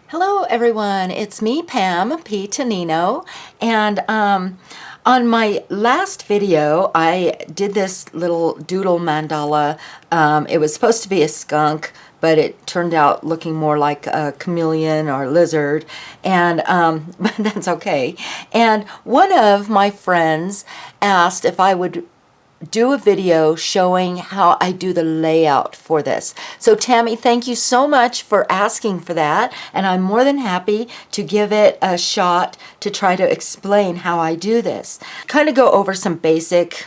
Hello everyone, it's me Pam P. Tonino, and on my last video I did this little doodle mandala. It was supposed to be a skunk, but it turned out looking more like a chameleon or lizard, and but that's okay. And one of my friends asked if I would do a video showing how I do the layout for this. So Tammy, thank you so much for asking for that, and I'm more than happy to give it a shot to try to explain how I do this. Kind of go over some basic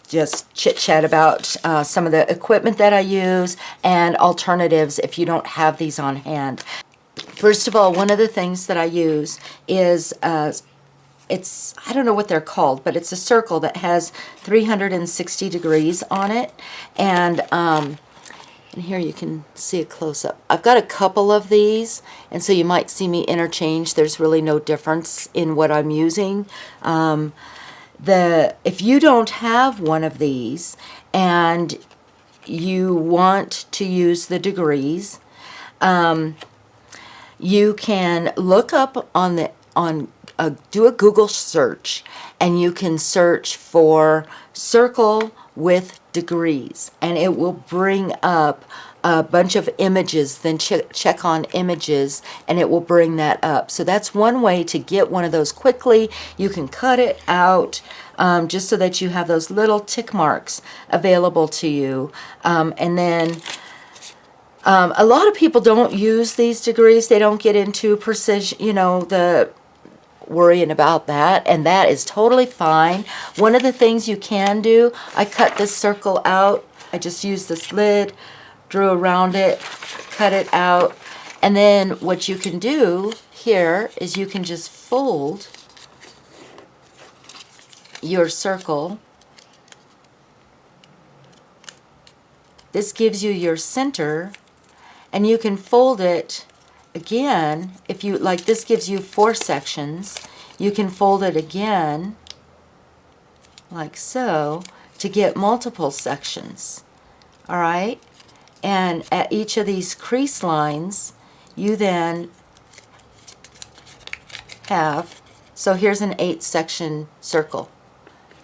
just chit chat about some of the equipment that I use and alternatives if you don't have these on hand. First of all, one of the things that I use is I don't know what they're called, but it's a circle that has 360 degrees on it. And here you can see a close-up. I've got a couple of these, and so you might see me interchange. There's really no difference in what I'm using. If you don't have one of these and you want to use the degrees, you can look up do a Google search, and you can search for circle with degrees, and it will bring up a bunch of images. Then check on images and it will bring that up. So that's one way to get one of those quickly. You can cut it out just so that you have those little tick marks available to you. And then a lot of people don't use these degrees. They don't get into precision, the worrying about that, and that is totally fine. One of the things you can do, I cut this circle out. I just used this lid, drew around it, cut it out, and then what you can do here is you can just fold your circle. This gives you your center, and you can fold it again. If you like, this gives you 4 sections. You can fold it again like so to get multiple sections. All right, and at each of these crease lines you then have, so here's an 8-section circle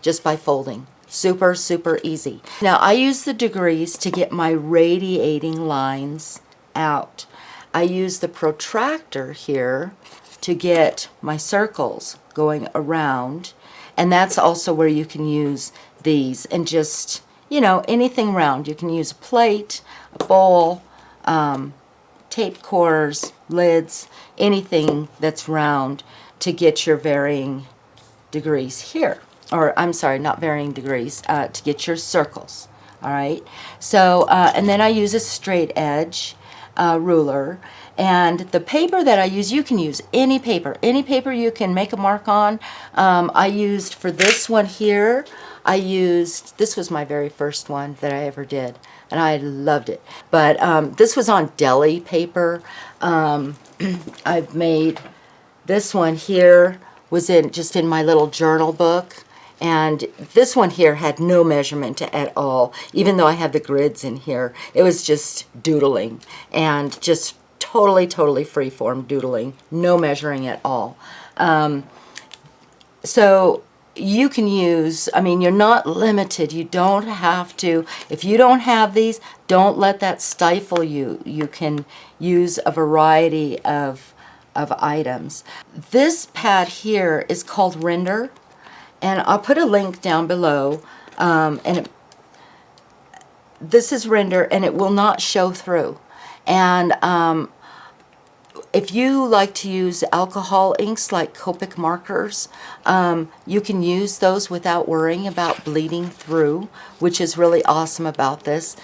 just by folding. Super easy. Now I use the degrees to get my radiating lines out. I use the protractor here to get my circles going around, and that's also where you can use these, and just, anything round. You can use a plate, a bowl, tape cores, lids, anything that's round to get your varying degrees here. Or, I'm sorry, not varying degrees, to get your circles. All right, so, and then I use a straight edge ruler, and the paper that I use, you can use any paper you can make a mark on. I used, for this one here, this was my very first one that I ever did, and I loved it, but this was on deli paper. I've made this one here, was just in my little journal book. And this one here had no measurement at all, even though I have the grids in here. It was just doodling, and just totally freeform doodling, no measuring at all. So you can use, you're not limited. You don't have to. If you don't have these, don't let that stifle you. You can use a variety of items. This pad here is called Render, and I'll put a link down below, this is Render, and it will not show through. And if you like to use alcohol inks like Copic markers, you can use those without worrying about bleeding through, which is really awesome about this.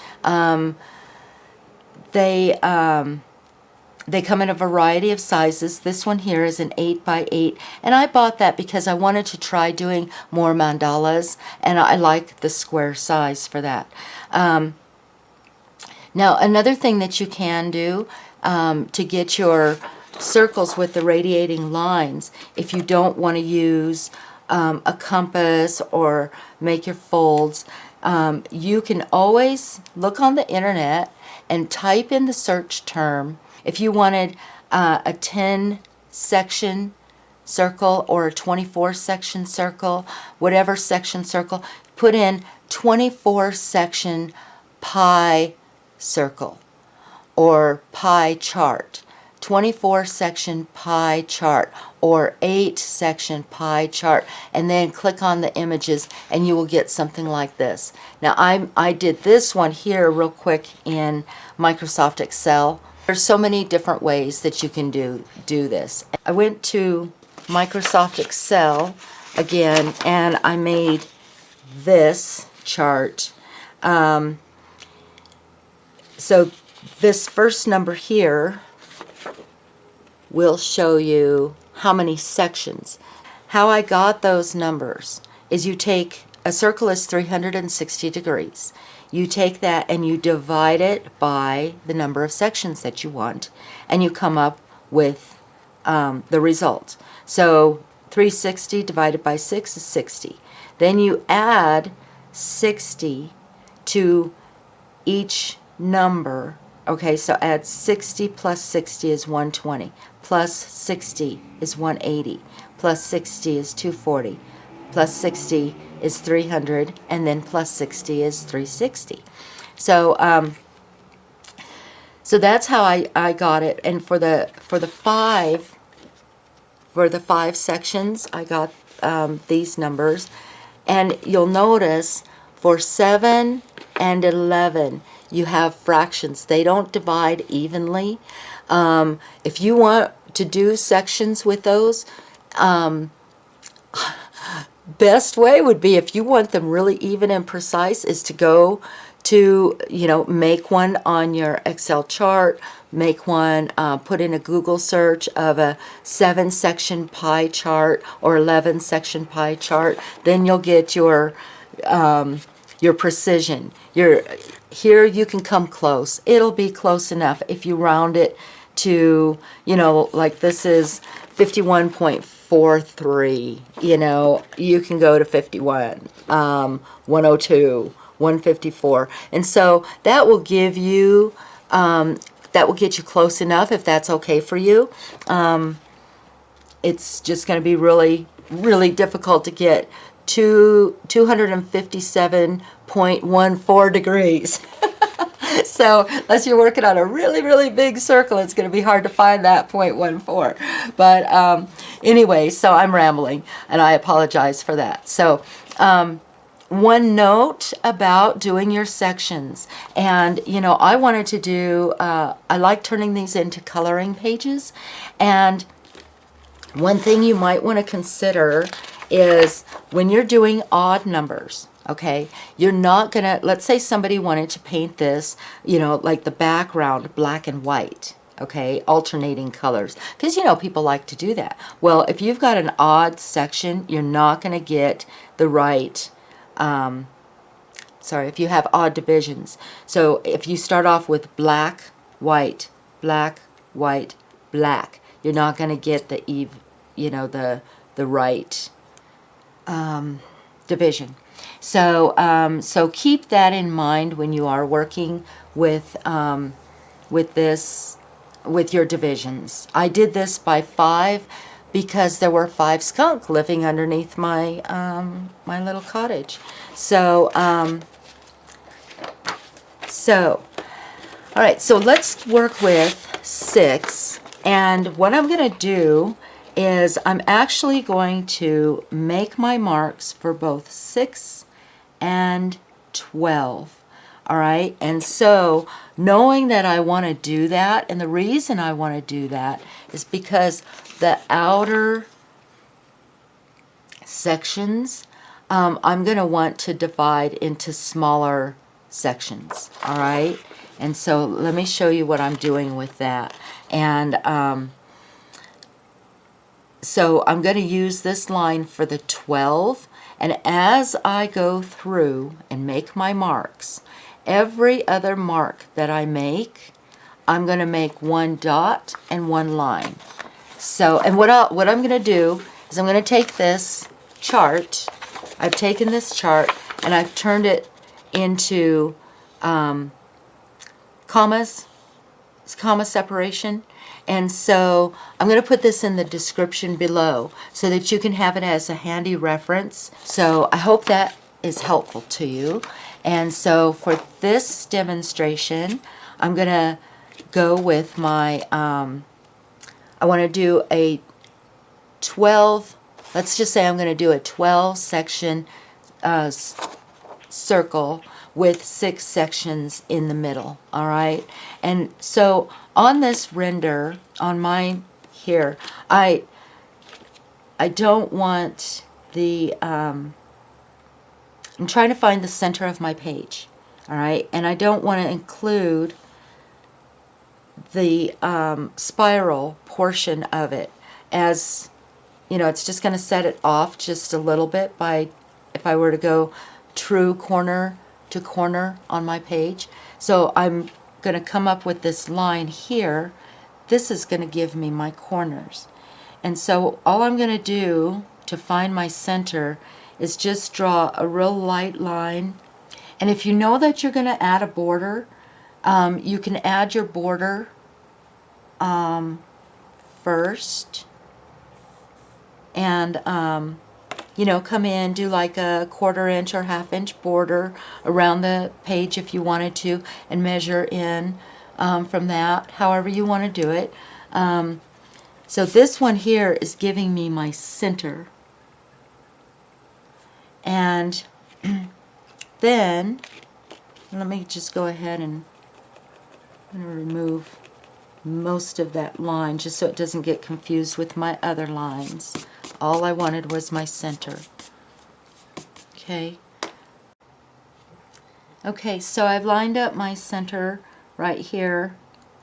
They come in a variety of sizes. This one here is an 8x8, and I bought that because I wanted to try doing more mandalas, and I like the square size for that. Now, another thing that you can do to get your circles with the radiating lines, if you don't want to use a compass or make your folds, you can always look on the internet and type in the search term. If you wanted a 10 section circle or a 24 section circle, whatever section circle, put in 24 section pie circle or pie chart, 24 section pie chart or 8 section pie chart, and then click on the images and you will get something like this. Now I did this one here real quick in Microsoft Excel. There's so many different ways that you can do this. I went to Microsoft Excel again and I made this chart. So this first number here will show you how many sections. How I got those numbers is you take, a circle is 360 degrees. You take that and you divide it by the number of sections that you want, and you come up with the result. So 360 divided by 6 is 60. Then you add 60 to each number. Okay, so add 60 plus 60 is 120, plus 60 is 180, plus 60 is 240, plus 60 is 300, and then plus 60 is 360. So so that's how I got it. And for the five sections, I got these numbers. And you'll notice for 7 and 11, you have fractions. They don't divide evenly. If you want to do sections with those, best way would be, if you want them really even and precise, is to go to, make one on your Excel chart, make one, put in a Google search of a 7-section pie chart or 11-section pie chart. Then you'll get your precision. Here you can come close. It'll be close enough if you round it to, like this is 51.43, you can go to 51, 102, 154. And so that will give you, that will get you close enough if that's okay for you. It's just going to be really, really difficult to get to 257.14 degrees. So unless you're working on a really, really big circle, it's going to be hard to find that 0.14. But anyway, so I'm rambling, and I apologize for that. So one note about doing your sections, and I wanted to do, I like turning these into coloring pages, and one thing you might want to consider is when you're doing odd numbers, okay, you're not gonna, let's say somebody wanted to paint this, like the background black and white, okay, alternating colors, because people like to do that. Well, if you've got an odd section, you're not going to get the right, if you have odd divisions. So if you start off with black, white, black, white, black, you're not going to get the the right division. So so keep that in mind when you are working with this, with your divisions. I did this by 5 because there were 5 skunk living underneath my my little cottage. So all right, so let's work with 6, and what I'm going to do is I'm actually going to make my marks for both 6 and 12. All right, and so knowing that I want to do that, and the reason I want to do that is because the outer sections I'm going to want to divide into smaller sections. All right, and so let me show you what I'm doing with that. And so I'm going to use this line for the 12, and as I go through and make my marks, every other mark that I make, I'm going to make 1 dot and 1 line. So, and what I'm going to do is I'm going to take this chart, I've taken this chart and I've turned it into commas comma separation. And so I'm going to put this in the description below so that you can have it as a handy reference. So I hope that is helpful to you. And so for this demonstration, I'm going to go with my, I want to do a 12, let's just say I'm going to do a 12 section circle with 6 sections in the middle, all right? And so on this render, on mine here, I don't want the, I'm trying to find the center of my page, all right? And I don't want to include the spiral portion of it, as, you know, it's just going to set it off just a little bit by, if I were to go true corner to corner on my page. So I'm going to come up with this line here. This is going to give me my corners. And so all I'm going to do to find my center is just draw a real light line. And if you know that you're going to add a border, you can add your border first, and you know, come in, do like a 1/4 inch or 1/2 inch border around the page if you wanted to, and measure in from that, however you want to do it. So this one here is giving me my center. And then, let me just go ahead and I'm going to remove most of that line just so it doesn't get confused with my other lines. All I wanted was my center. Okay. Okay, so I've lined up my center right here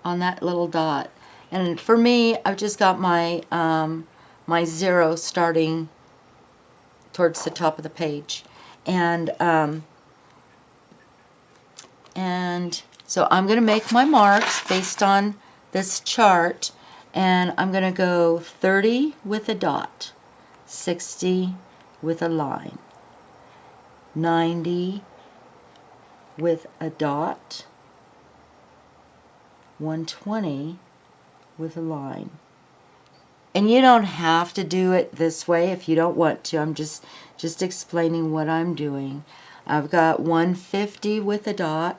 on that little dot. And for me, I've just got my my 0 starting towards the top of the page. And so I'm going to make my marks based on this chart, and I'm going to go 30 with a dot, 60 with a line, 90 with a dot, 120 with a line. And you don't have to do it this way if you don't want to. I'm just explaining what I'm doing. I've got 150 with a dot,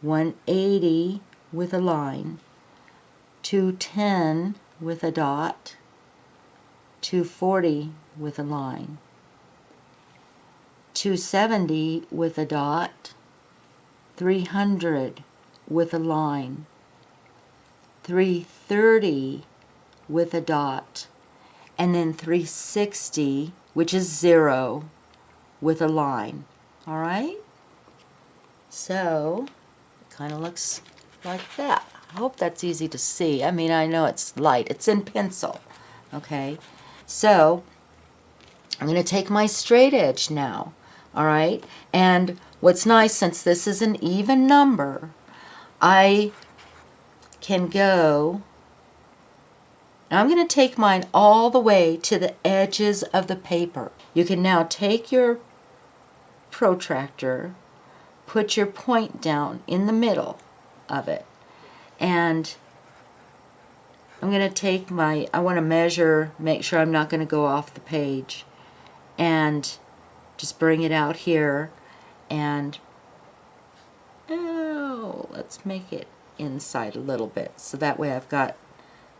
180 with a line, 210 with a dot, 240 with a line, 270 with a dot, 300 with a line, 330 with a dot, and then 360, which is 0, with a line. All right? So, it kind of looks like that. I hope that's easy to see. I mean, I know it's light. It's in pencil. Okay? So, I'm going to take my straight edge now. All right? And what's nice, since this is an even number, I can go, now I'm going to take mine all the way to the edges of the paper. You can now take your protractor, put your point down in the middle of it, and I'm going to take my, I want to measure, make sure I'm not going to go off the page, and just bring it out here, and let's make it inside a little bit so that way I've got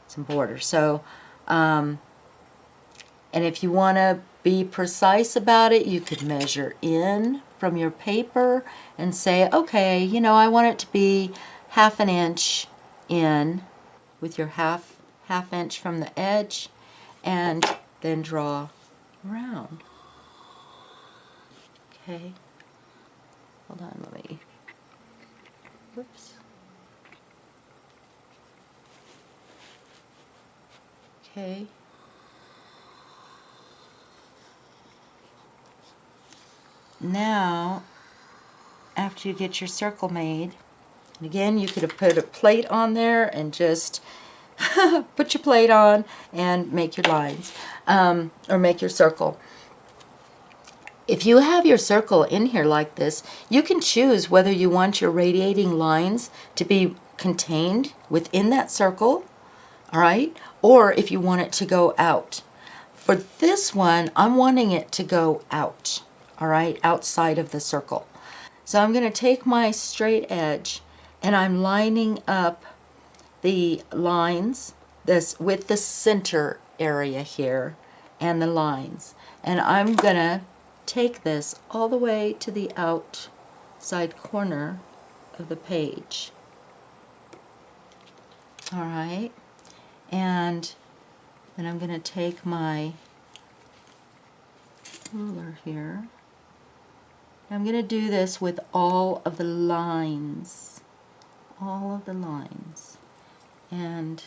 some border. So and if you want to be precise about it, you could measure in from your paper and say, okay, you know, I want it to be 1/2 inch in with your half inch from the edge, and then draw around. Okay, hold on, let me, whoops. Okay. Now, after you get your circle made, and again, you could have put a plate on there and just put your plate on and make your lines, or make your circle. If you have your circle in here like this, you can choose whether you want your radiating lines to be contained within that circle, all right, or if you want it to go out. For this one, I'm wanting it to go out, all right, outside of the circle. So I'm going to take my straight edge and I'm lining up the lines this with the center area here and the lines. And I'm going to take this all the way to the outside corner of the page. All right. And then I'm going to take my ruler here. I'm going to do this with all of the lines. All of the lines. And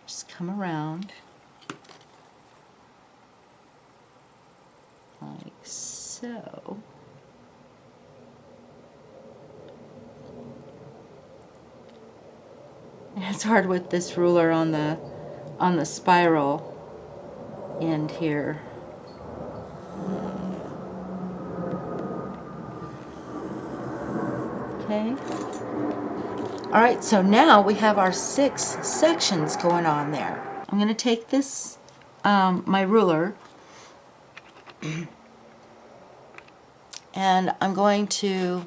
just come around like so. And it's hard with this ruler on the spiral end here. Okay. All right, so now we have our 6 sections going on there. I'm going to take this, my ruler, and I'm going to,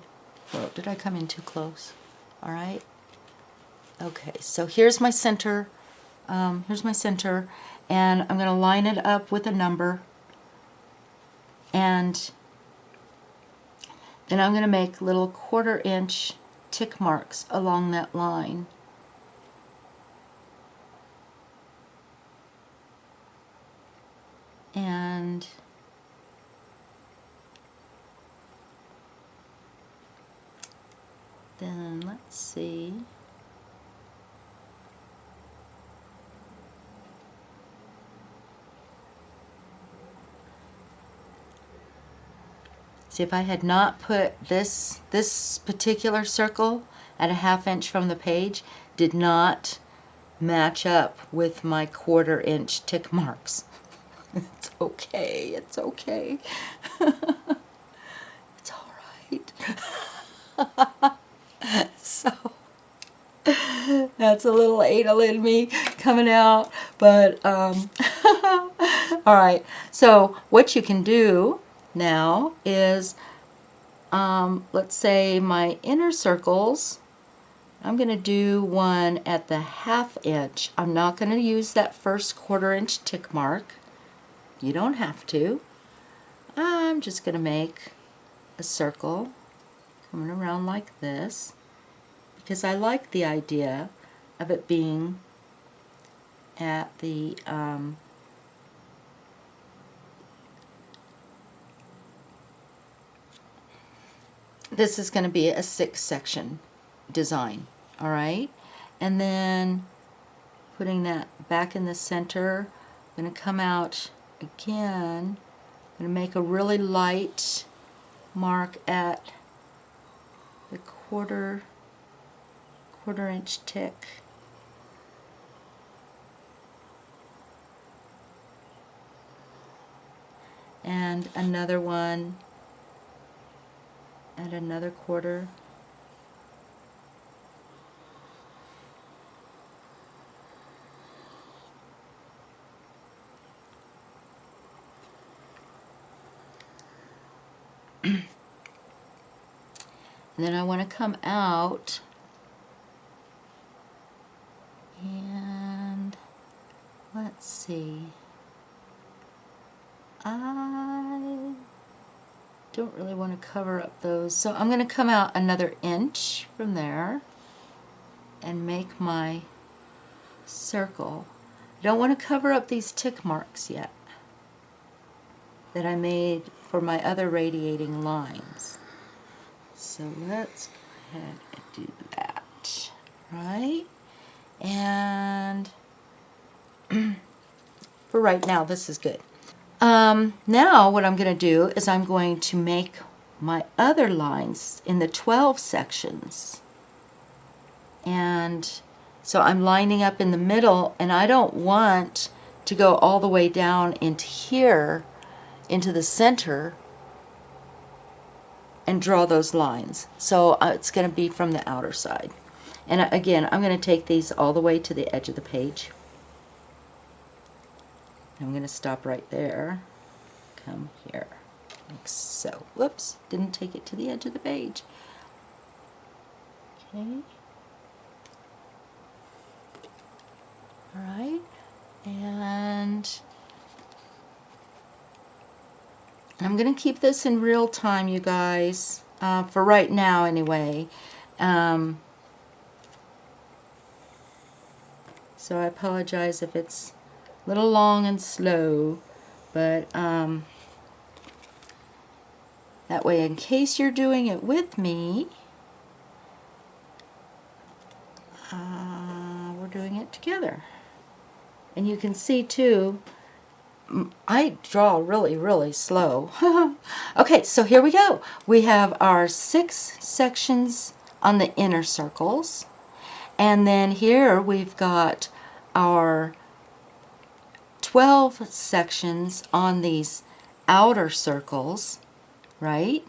oh, did I come in too close? All right. Okay, so here's my center, and I'm going to line it up with a number, and then I'm going to make little 1/4 inch tick marks along that line. And then let's see. See, if I had not put this particular circle at a 1/2 inch from the page, did not match up with my 1/4 inch tick marks. It's okay, it's okay. It's all right. So, that's a little anal in me coming out, but, all right. So, what you can do now is, let's say my inner circles, I'm going to do one at the 1/2 inch. I'm not going to use that first 1/4 inch tick mark. You don't have to. I'm just going to make a circle coming around like this because I like the idea of it being at the this is going to be a 6 section design, all right? And then putting that back in the center, I'm going to come out again. I'm going to make a really light mark at the 1/4 inch tick. And another one at another 1/4. And then I want to come out and let's see. I don't really want to cover up those, so I'm going to come out another inch from there and make my circle. I don't want to cover up these tick marks yet that I made for my other radiating lines. So let's go ahead and do that, right? And for right now, this is good. Now what I'm going to do is I'm going to make my other lines in the 12 sections. And so I'm lining up in the middle, and I don't want to go all the way down into here, into the center, and draw those lines. So it's going to be from the outer side. And again, I'm going to take these all the way to the edge of the page. I'm going to stop right there, come here, like so. Whoops, didn't take it to the edge of the page. Okay. All right, and I'm going to keep this in real time, you guys, for right now anyway. So I apologize if it's a little long and slow, but that way, in case you're doing it with me, we're doing it together. And you can see too, I draw really, really slow. Okay, so here we go. We have our 6 sections on the inner circles. And then here we've got our 12 sections on these outer circles, right,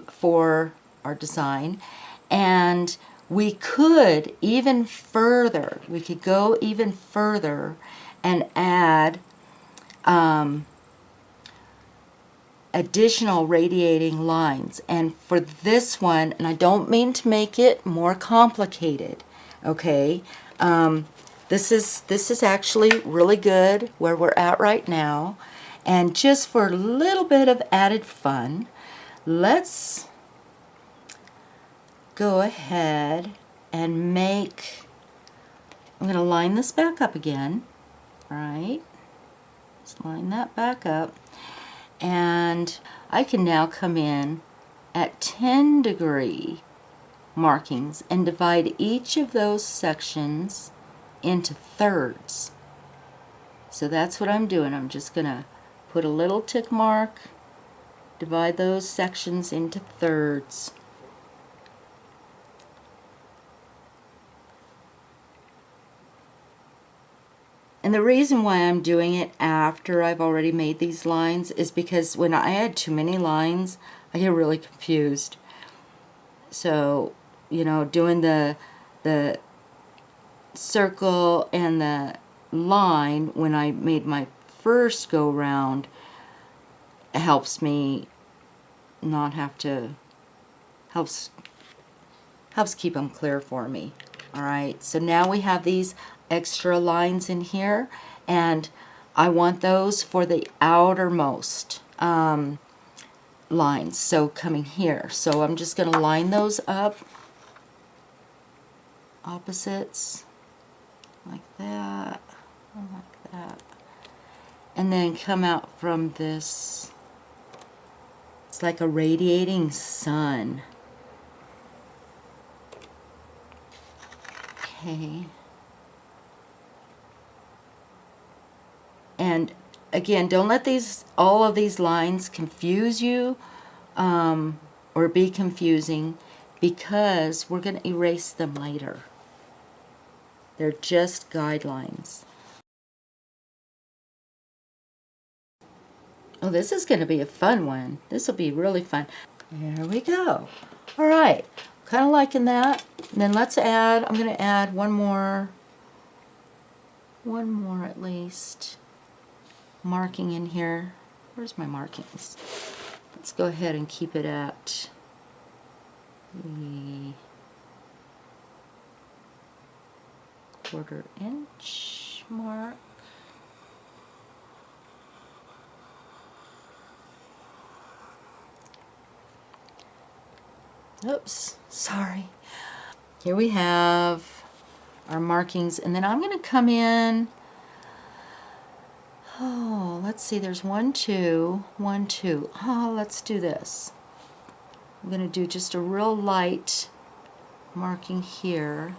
for our design. And we could even further, we could go even further and add additional radiating lines. And for this one, and I don't mean to make it more complicated, okay, this is actually really good where we're at right now. And just for a little bit of added fun, let's go ahead and make, I'm going to line this back up again, all right? Let's line that back up. And I can now come in at 10-degree markings and divide each of those sections into thirds. So that's what I'm doing. I'm just going to put a little tick mark, divide those sections into thirds. And the reason why I'm doing it after I've already made these lines is because when I add too many lines, I get really confused. So, you know, doing the circle and the line when I made my first go round helps me not have to, helps keep them clear for me. All right, so now we have these extra lines in here, and I want those for the outermost lines, so coming here. So I'm just going to line those up, opposites, like that, like that, and then come out from this. It's like a radiating sun. Okay. And again, don't let all of these lines confuse you or be confusing, because we're going to erase them later. They're just guidelines. Oh, this is going to be a fun one. This will be really fun. There we go. All right, kind of liking that. And then let's add, I'm going to add one more at least marking in here. Where's my markings? Let's go ahead and keep it at the 1/4 inch mark. Oops, sorry. Here we have our markings, and then I'm going to come in. Oh, let's see, there's 1, 2, 1, 2. Oh, let's do this. I'm going to do just a real light marking here.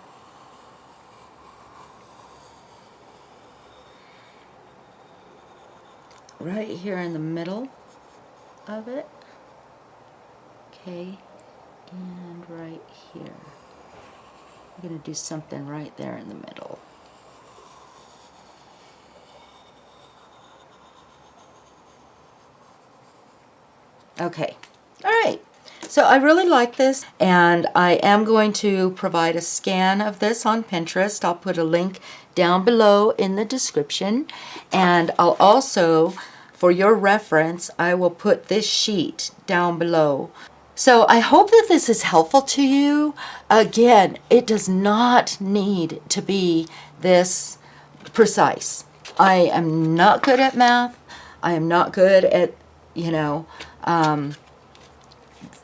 Right here in the middle of it. Okay, and right here. I'm going to do something right there in the middle. Okay, all right. So I really like this, and I am going to provide a scan of this on Pinterest. I'll put a link down below in the description, and I'll also, for your reference, I will put this sheet down below. So I hope that this is helpful to you. Again, it does not need to be this precise. I am not good at math. I am not good at,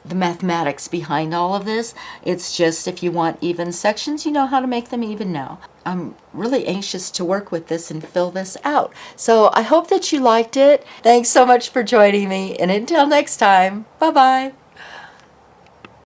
the mathematics behind all of this. It's just if you want even sections, you know how to make them even now. I'm really anxious to work with this and fill this out. So I hope that you liked it. Thanks so much for joining me, and until next time, bye-bye.